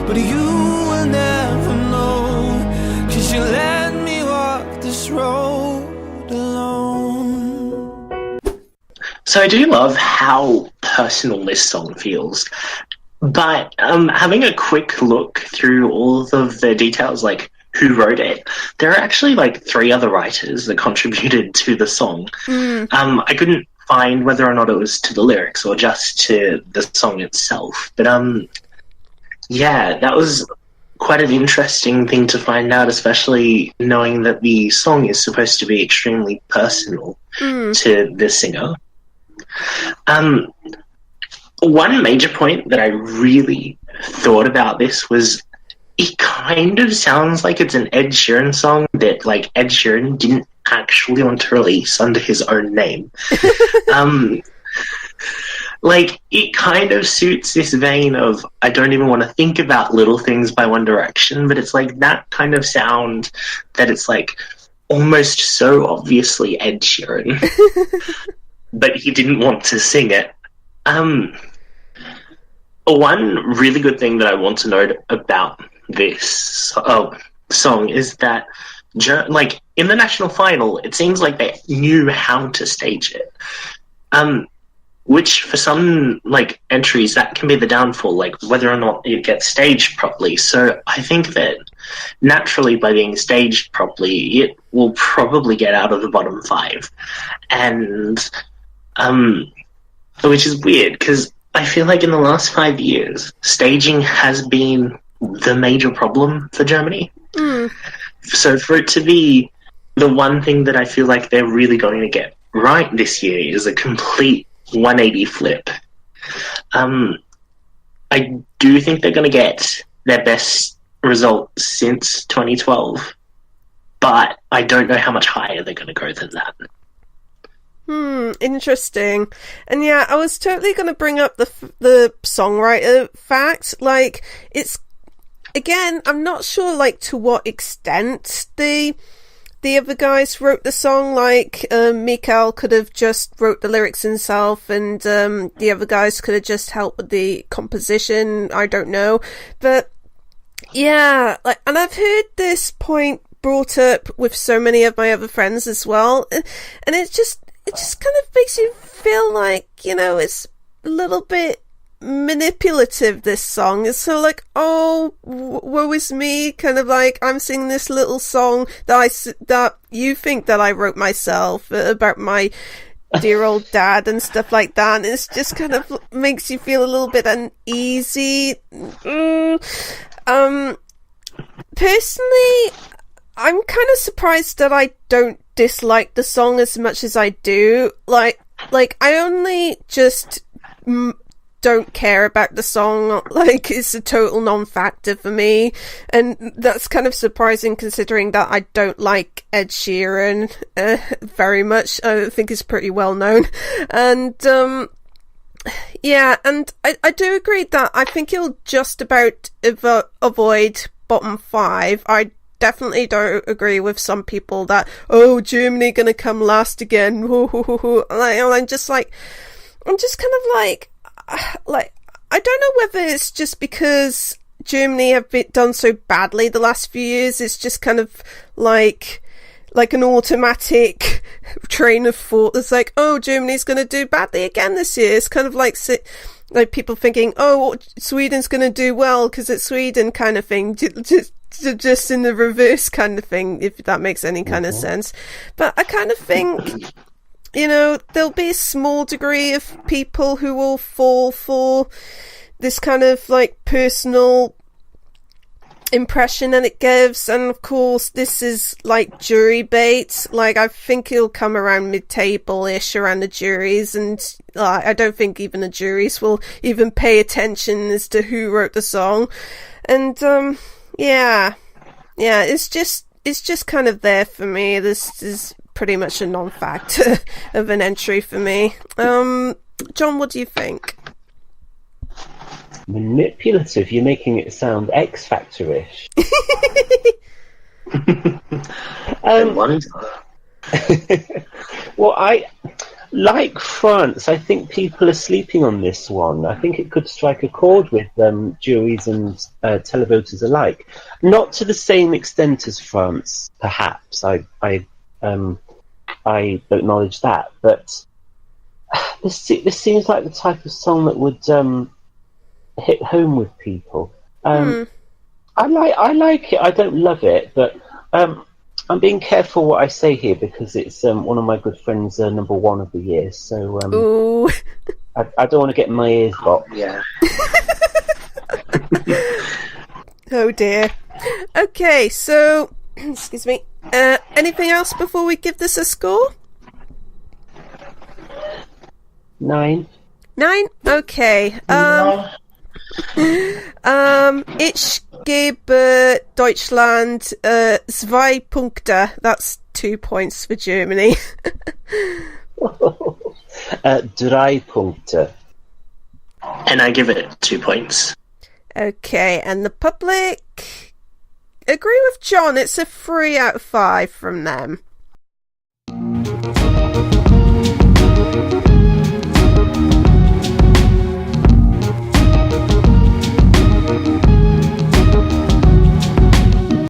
But you will never know, 'cause you let me walk this road alone. So I do love how personal this song feels, but having a quick look through all of the details, like who wrote it, there are actually like 3 other writers that contributed to the song. I couldn't find whether or not it was to the lyrics or just to the song itself, but yeah, that was quite an interesting thing to find out, especially knowing that the song is supposed to be extremely personal to the singer. One major point that I really thought about this was it kind of sounds like it's an Ed Sheeran song that, like, Ed Sheeran didn't actually want to release under his own name. Like, it kind of suits this vein of I don't even want to think about Little Things by One Direction, but it's like that kind of sound that it's like almost so obviously Ed Sheeran, but he didn't want to sing it. One really good thing that I want to note about this song is that, like, in the national final, it seems like they knew how to stage it. Which for some, like, entries, that can be the downfall, like whether or not it gets staged properly. So I think that naturally by being staged properly, it will probably get out of the bottom 5. And, which is weird, because I feel like in the last 5 years, staging has been the major problem for Germany. So for it to be the one thing that I feel like they're really going to get right this year is a complete 180 flip. I do think they're going to get their best result since 2012, but I don't know how much higher they're going to go than that. Interesting. And yeah, I was totally going to bring up the songwriter fact. Like, it's, again, I'm not sure, like, to what extent the other guys wrote the song. Like, Mikael could have just wrote the lyrics himself, and the other guys could have just helped with the composition. I don't know. But yeah, like, and I've heard this point brought up with so many of my other friends as well, and it just kind of makes you feel like, you know, it's a little bit manipulative, this song. It's so like, oh, woe is me, kind of like, I'm singing this little song that you think that I wrote myself about my dear old dad and stuff like that, and it's just kind of makes you feel a little bit uneasy. Personally, I'm kind of surprised that I don't dislike the song as much as I do. Like I only just don't care about the song. Like, it's a total non-factor for me, and that's kind of surprising considering that I don't like Ed Sheeran very much. I think he's pretty well known, and yeah, and I do agree that I think he'll just about avoid bottom 5. I definitely don't agree with some people that, oh, Germany gonna come last again. I'm just kind of like, I don't know whether it's just because Germany have done so badly the last few years. It's just kind of like an automatic train of thought that's like, oh, Germany's going to do badly again this year. It's kind of like people thinking, oh, Sweden's going to do well because it's Sweden, kind of thing. Just in the reverse kind of thing, if that makes any kind of sense. But I kind of think, you know, there'll be a small degree of people who will fall for this kind of like personal impression that it gives, and of course this is like jury bait. Like, I think it'll come around mid-table-ish around the juries, and I don't think even the juries will even pay attention as to who wrote the song. And yeah, it's just kind of there for me. This is pretty much a non-factor of an entry for me. John, what do you think? Manipulative. You're making it sound X Factor-ish. What is Well, I like France. I think people are sleeping on this one. I think it could strike a chord with juries and televoters alike. Not to the same extent as France, perhaps. I acknowledge that, but this seems like the type of song that would hit home with people. I like it. I don't love it, but I'm being careful what I say here because it's one of my good friends' number one of the year. So Ooh. I don't want to get my ears boxed. Yeah. Oh dear. Okay, so excuse me. Anything else before we give this a score? 9. 9? Okay. Ich gebe Deutschland 2 Punkte. That's 2 points for Germany. 3 Punkte. And I give it 2 points. Okay, and the public agree with John. It's a 3 out of 5 from them.